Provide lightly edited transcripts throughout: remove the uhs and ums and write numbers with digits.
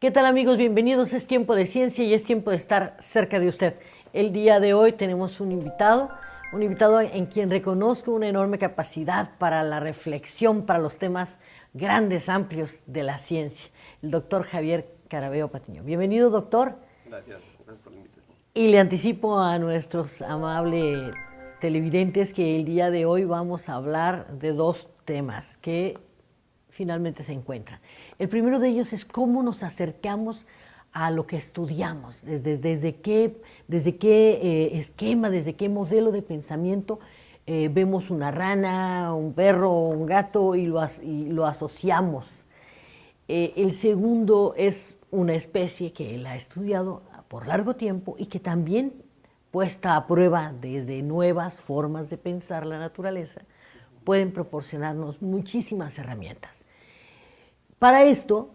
¿Qué tal, amigos? Bienvenidos. Es tiempo de ciencia y es tiempo de estar cerca de usted. El día de hoy tenemos un invitado en quien reconozco una enorme capacidad para la reflexión, para los temas grandes, amplios de la ciencia, el doctor Javier Caraveo Patiño. Bienvenido, doctor. Gracias por la invitación. Y le anticipo a nuestros amables televidentes que el día de hoy vamos a hablar de dos temas que finalmente se encuentran. El primero de ellos es cómo nos acercamos a lo que estudiamos, desde qué esquema, desde qué modelo de pensamiento vemos una rana, un perro, un gato y lo asociamos. El segundo es una especie que él ha estudiado por largo tiempo y que también, puesta a prueba desde nuevas formas de pensar la naturaleza, pueden proporcionarnos muchísimas herramientas. Para esto,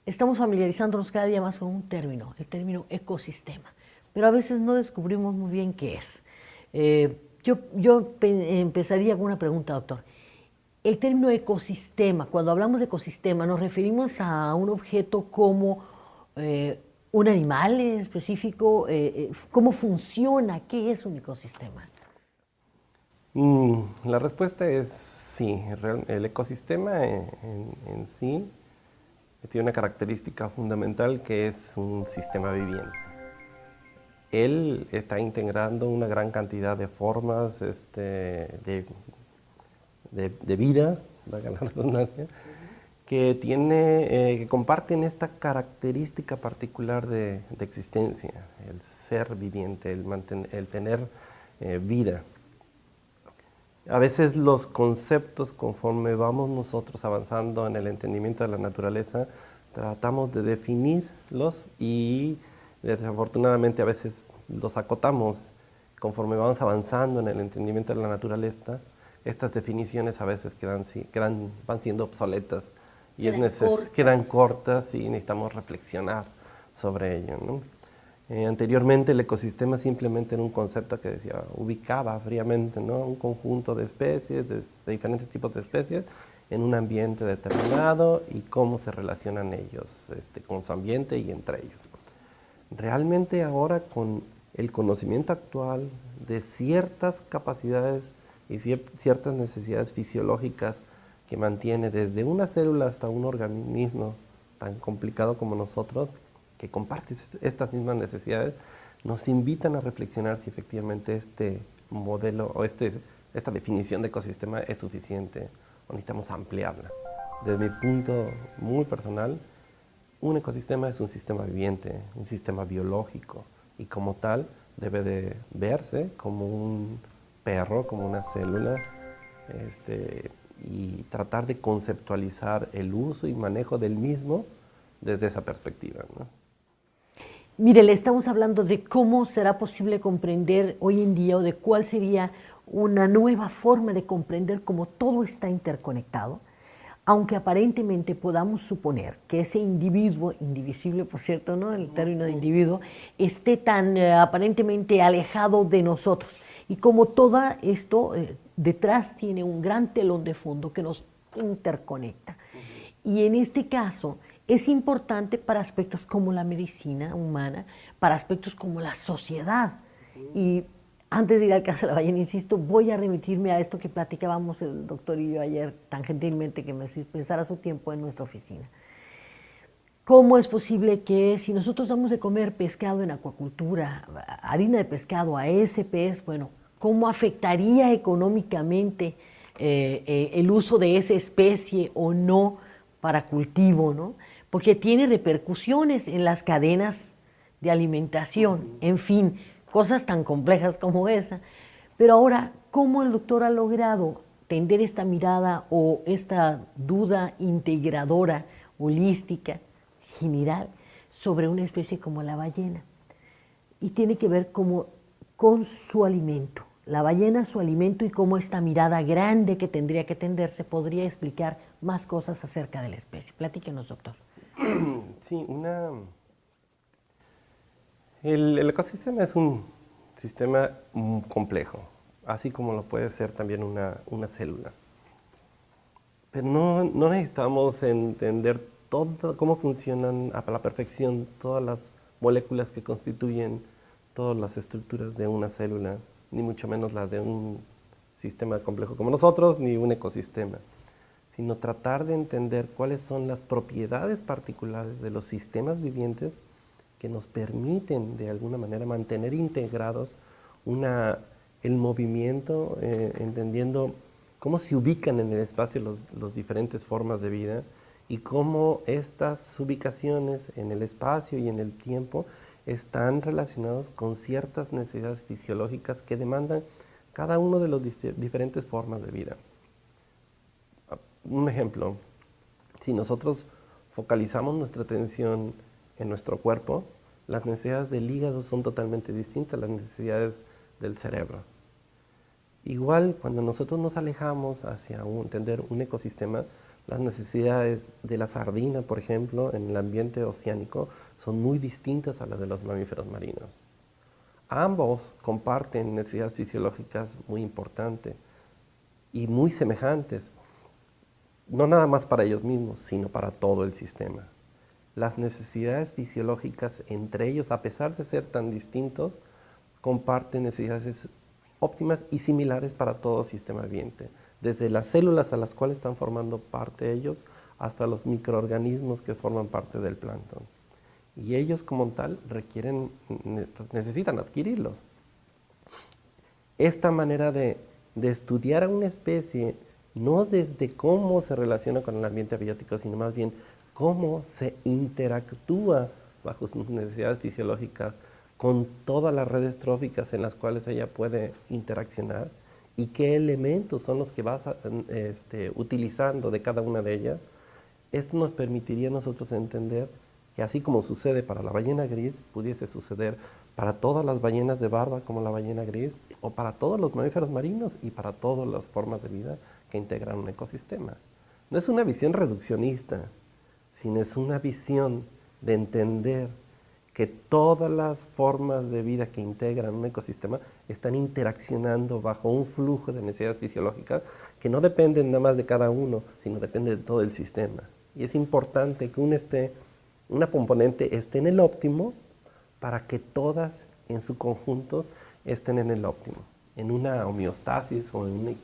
estamos familiarizándonos cada día más con un término, el término ecosistema, pero a veces no descubrimos muy bien qué es. Yo empezaría con una pregunta, doctor. El término ecosistema, cuando hablamos de ecosistema, ¿nos referimos a un objeto como un animal en específico? ¿Cómo funciona? ¿Qué es un ecosistema? La respuesta es sí. El ecosistema en sí tiene una característica fundamental que es un sistema viviente. Él está integrando una gran cantidad de formas de vida, valga la redundancia, que comparten esta característica particular de existencia, el ser viviente, el tener vida. A veces los conceptos, conforme vamos nosotros avanzando en el entendimiento de la naturaleza, tratamos de definirlos y desafortunadamente a veces los acotamos. Conforme vamos avanzando en el entendimiento de la naturaleza, estas definiciones a veces van siendo obsoletas y quedan cortas y necesitamos reflexionar sobre ello, ¿no? Anteriormente el ecosistema simplemente era un concepto que ubicaba fríamente, ¿no?, un conjunto de especies, de diferentes tipos de especies, en un ambiente determinado y cómo se relacionan ellos con su ambiente y entre ellos. Realmente ahora, con el conocimiento actual de ciertas capacidades y ciertas necesidades fisiológicas que mantiene desde una célula hasta un organismo tan complicado como nosotros, que comparte estas mismas necesidades, nos invitan a reflexionar si efectivamente este modelo o esta definición de ecosistema es suficiente o necesitamos ampliarla. Desde mi punto muy personal, un ecosistema es un sistema viviente, un sistema biológico, y como tal debe de verse como un perro, como una célula, y tratar de conceptualizar el uso y manejo del mismo desde esa perspectiva, ¿no? Mire, le estamos hablando de cómo será posible comprender hoy en día, o de cuál sería una nueva forma de comprender cómo todo está interconectado, aunque aparentemente podamos suponer que ese individuo, indivisible por cierto, ¿no?, el término de individuo, esté tan aparentemente alejado de nosotros. Y como todo esto detrás tiene un gran telón de fondo que nos interconecta. Y en este caso es importante para aspectos como la medicina humana, para aspectos como la sociedad. Y antes de ir al caso de la ballena, insisto, voy a remitirme a esto que platicábamos el doctor y yo ayer tan gentilmente, que me dispensara su tiempo en nuestra oficina. ¿Cómo es posible que si nosotros damos de comer pescado en acuacultura, harina de pescado a ese pez, bueno, cómo afectaría económicamente el uso de esa especie o no para cultivo, ¿no? Porque tiene repercusiones en las cadenas de alimentación, en fin, cosas tan complejas como esa. Pero ahora, ¿cómo el doctor ha logrado tender esta mirada o esta duda integradora, holística, general, sobre una especie como la ballena? Y tiene que ver con su alimento, la ballena, su alimento y cómo esta mirada grande que tendría que tenderse podría explicar más cosas acerca de la especie. Platíquenos, doctor. Sí, el ecosistema es un sistema complejo, así como lo puede ser también una célula. Pero no necesitamos entender cómo funcionan a la perfección todas las moléculas que constituyen todas las estructuras de una célula, ni mucho menos la de un sistema complejo como nosotros, ni un ecosistema, sino tratar de entender cuáles son las propiedades particulares de los sistemas vivientes que nos permiten de alguna manera mantener integrados el movimiento, entendiendo cómo se ubican en el espacio las diferentes formas de vida y cómo estas ubicaciones en el espacio y en el tiempo están relacionados con ciertas necesidades fisiológicas que demandan cada uno de las diferentes formas de vida. Un ejemplo, si nosotros focalizamos nuestra atención en nuestro cuerpo, las necesidades del hígado son totalmente distintas a las necesidades del cerebro. Igual, cuando nosotros nos alejamos hacia entender un ecosistema, las necesidades de la sardina, por ejemplo, en el ambiente oceánico, son muy distintas a las de los mamíferos marinos. Ambos comparten necesidades fisiológicas muy importantes y muy semejantes, no nada más para ellos mismos, sino para todo el sistema. Las necesidades fisiológicas entre ellos, a pesar de ser tan distintos, comparten necesidades óptimas y similares para todo sistema viviente, desde las células a las cuales están formando parte ellos, hasta los microorganismos que forman parte del plancton. Y ellos como tal necesitan adquirirlos. Esta manera de estudiar a una especie, no desde cómo se relaciona con el ambiente abiótico, sino más bien cómo se interactúa bajo sus necesidades fisiológicas con todas las redes tróficas en las cuales ella puede interaccionar y qué elementos son los que vas utilizando de cada una de ellas. Esto nos permitiría a nosotros entender que así como sucede para la ballena gris, pudiese suceder para todas las ballenas de barba como la ballena gris, o para todos los mamíferos marinos y para todas las formas de vida que integran un ecosistema. No es una visión reduccionista, sino es una visión de entender que todas las formas de vida que integran un ecosistema están interaccionando bajo un flujo de necesidades fisiológicas que no dependen nada más de cada uno, sino depende de todo el sistema. Y es importante que una componente esté en el óptimo para que todas en su conjunto estén en el óptimo, en una homeostasis o en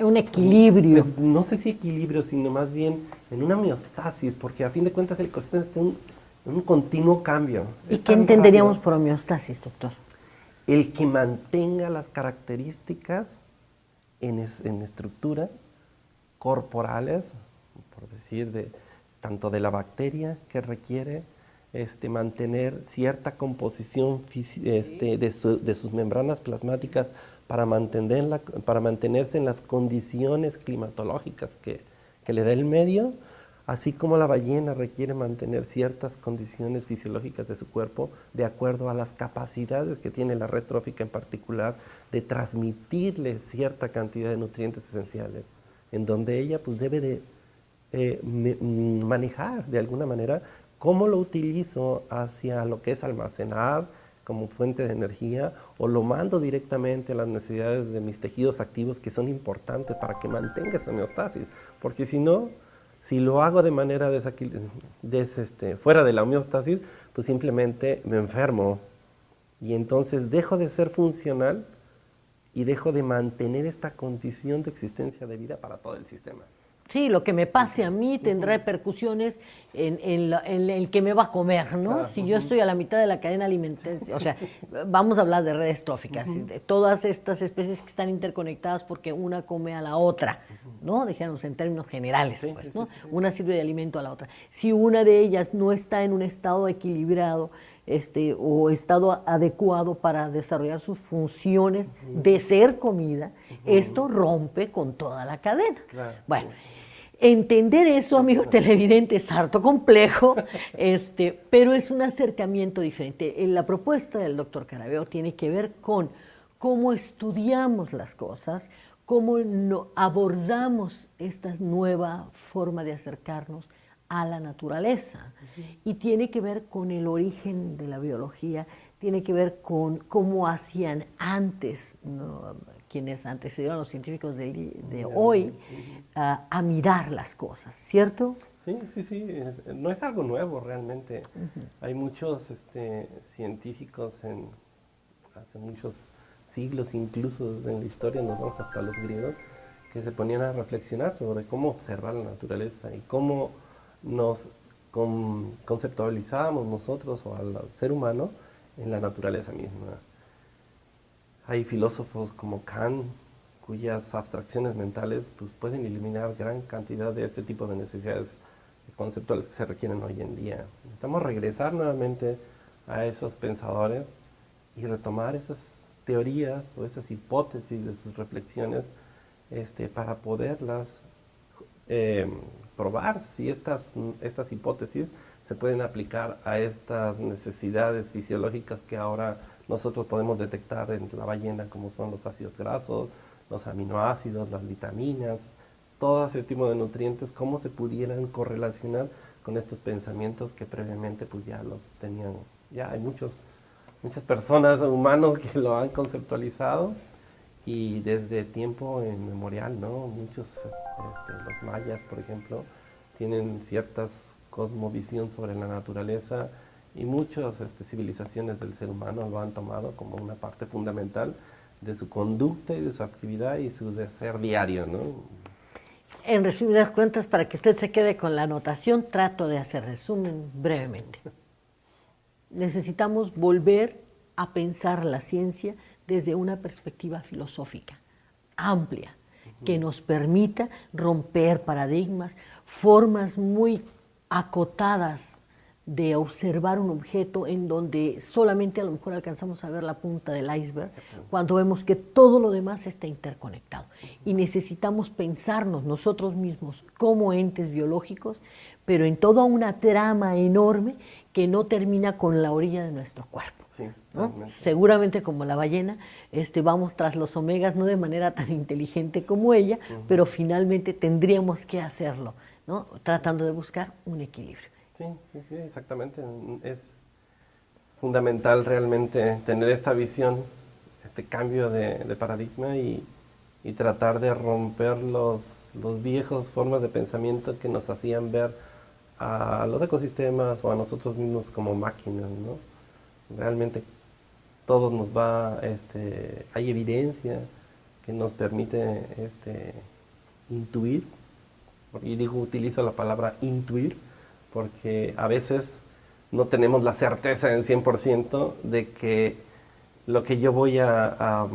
un equilibrio. Pues, no sé si equilibrio, sino más bien en una homeostasis, porque a fin de cuentas el ecosistema está en un continuo cambio. ¿Y qué entenderíamos por homeostasis, doctor? El que mantenga las características en estructura corporales, por decir, tanto de la bacteria que requiere mantener cierta composición de sus membranas plasmáticas para mantenerse en las condiciones climatológicas que le da el medio, así como la ballena requiere mantener ciertas condiciones fisiológicas de su cuerpo de acuerdo a las capacidades que tiene la red trófica en particular de transmitirle cierta cantidad de nutrientes esenciales, en donde ella pues, debe de manejar de alguna manera cómo lo utilizo hacia lo que es almacenar como fuente de energía o lo mando directamente a las necesidades de mis tejidos activos que son importantes para que mantenga esa homeostasis, porque si no, si lo hago de manera fuera de la homeostasis, pues simplemente me enfermo y entonces dejo de ser funcional y dejo de mantener esta condición de existencia de vida para todo el sistema. Sí, lo que me pase a mí tendrá repercusiones en el que me va a comer, ¿no? Claro. Si yo estoy a la mitad de la cadena alimenticia, o sea, vamos a hablar de redes tróficas, de todas estas especies que están interconectadas porque una come a la otra, ¿no? Dejémonos en términos generales, Sí, pues, sí, ¿no? sí. Una sirve de alimento a la otra. Si una de ellas no está en un estado equilibrado, o estado adecuado para desarrollar sus funciones de ser comida, esto rompe con toda la cadena. Claro. Bueno, entender eso, amigo televidente, es harto complejo, pero es un acercamiento diferente. La propuesta del doctor Caraveo tiene que ver con cómo estudiamos las cosas, cómo abordamos esta nueva forma de acercarnos a la naturaleza. Y tiene que ver con el origen de la biología, tiene que ver con cómo hacían antes, ¿no?, quienes antecedieron a los científicos de hoy, a mirar las cosas, ¿cierto? Sí, sí, sí, no es algo nuevo realmente. Hay muchos científicos hace muchos siglos, incluso en la historia, nos vamos hasta los griegos, que se ponían a reflexionar sobre cómo observar la naturaleza y cómo nos conceptualizábamos nosotros o al ser humano en la naturaleza misma. Hay filósofos como Kant, cuyas abstracciones mentales pues, pueden eliminar gran cantidad de este tipo de necesidades conceptuales que se requieren hoy en día. Necesitamos regresar nuevamente a esos pensadores y retomar esas teorías o esas hipótesis de sus reflexiones para poderlas probar si estas hipótesis se pueden aplicar a estas necesidades fisiológicas que ahora nosotros podemos detectar en la ballena, como son los ácidos grasos, los aminoácidos, las vitaminas, todo ese tipo de nutrientes, cómo se pudieran correlacionar con estos pensamientos que previamente pues ya los tenían. Ya hay muchas personas, humanos, que lo han conceptualizado y desde tiempo inmemorial, ¿no? Muchos, los mayas, por ejemplo, tienen ciertas cosmovisión sobre la naturaleza y muchas civilizaciones del ser humano lo han tomado como una parte fundamental de su conducta y de su actividad y su ser diario, ¿no? En resumidas cuentas, para que usted se quede con la anotación, trato de hacer resumen brevemente. Necesitamos volver a pensar la ciencia desde una perspectiva filosófica, amplia, que nos permita romper paradigmas, formas muy acotadas de observar un objeto en donde solamente a lo mejor alcanzamos a ver la punta del iceberg, cuando vemos que todo lo demás está interconectado. Y necesitamos pensarnos nosotros mismos como entes biológicos, pero en toda una trama enorme que no termina con la orilla de nuestro cuerpo. Sí, ¿no? Seguramente como la ballena, vamos tras los omegas, no de manera tan inteligente como ella, pero finalmente tendríamos que hacerlo, ¿no? Tratando de buscar un equilibrio. Sí, exactamente. Es fundamental realmente tener esta visión, este cambio de paradigma y tratar de romper los viejos formas de pensamiento que nos hacían ver a los ecosistemas o a nosotros mismos como máquinas, ¿no? Realmente todo nos va, hay evidencia que nos permite intuir, y utilizo la palabra intuir, porque a veces no tenemos la certeza en 100% de que lo que yo voy a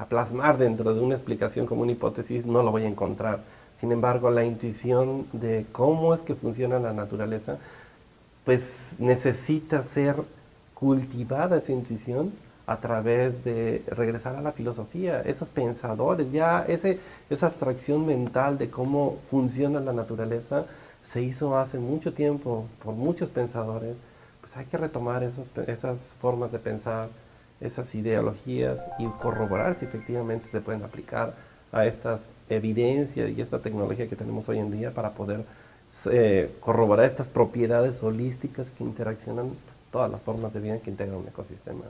plasmar dentro de una explicación como una hipótesis no lo voy a encontrar. Sin embargo, la intuición de cómo es que funciona la naturaleza, pues necesita ser cultivada esa intuición a través de regresar a la filosofía, esos pensadores, ya esa abstracción mental de cómo funciona la naturaleza se hizo hace mucho tiempo por muchos pensadores. Pues hay que retomar esas formas de pensar, esas ideologías y corroborar si efectivamente se pueden aplicar a estas evidencias y esta tecnología que tenemos hoy en día para poder corroborar estas propiedades holísticas que interaccionan todas las formas de vida que integran un ecosistema.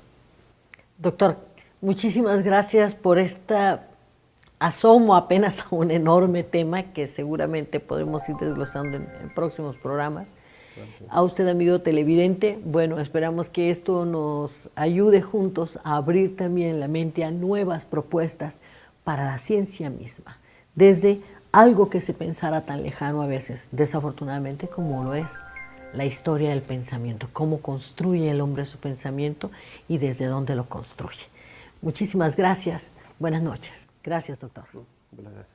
Doctor, muchísimas gracias por esta asomo apenas a un enorme tema que seguramente podremos ir desglosando en próximos programas. Gracias. A usted, amigo televidente, bueno, esperamos que esto nos ayude juntos a abrir también la mente a nuevas propuestas para la ciencia misma, desde algo que se pensara tan lejano a veces, desafortunadamente, como lo es la historia del pensamiento, cómo construye el hombre su pensamiento y desde dónde lo construye. Muchísimas gracias. Buenas noches. Gracias, doctor. Gracias.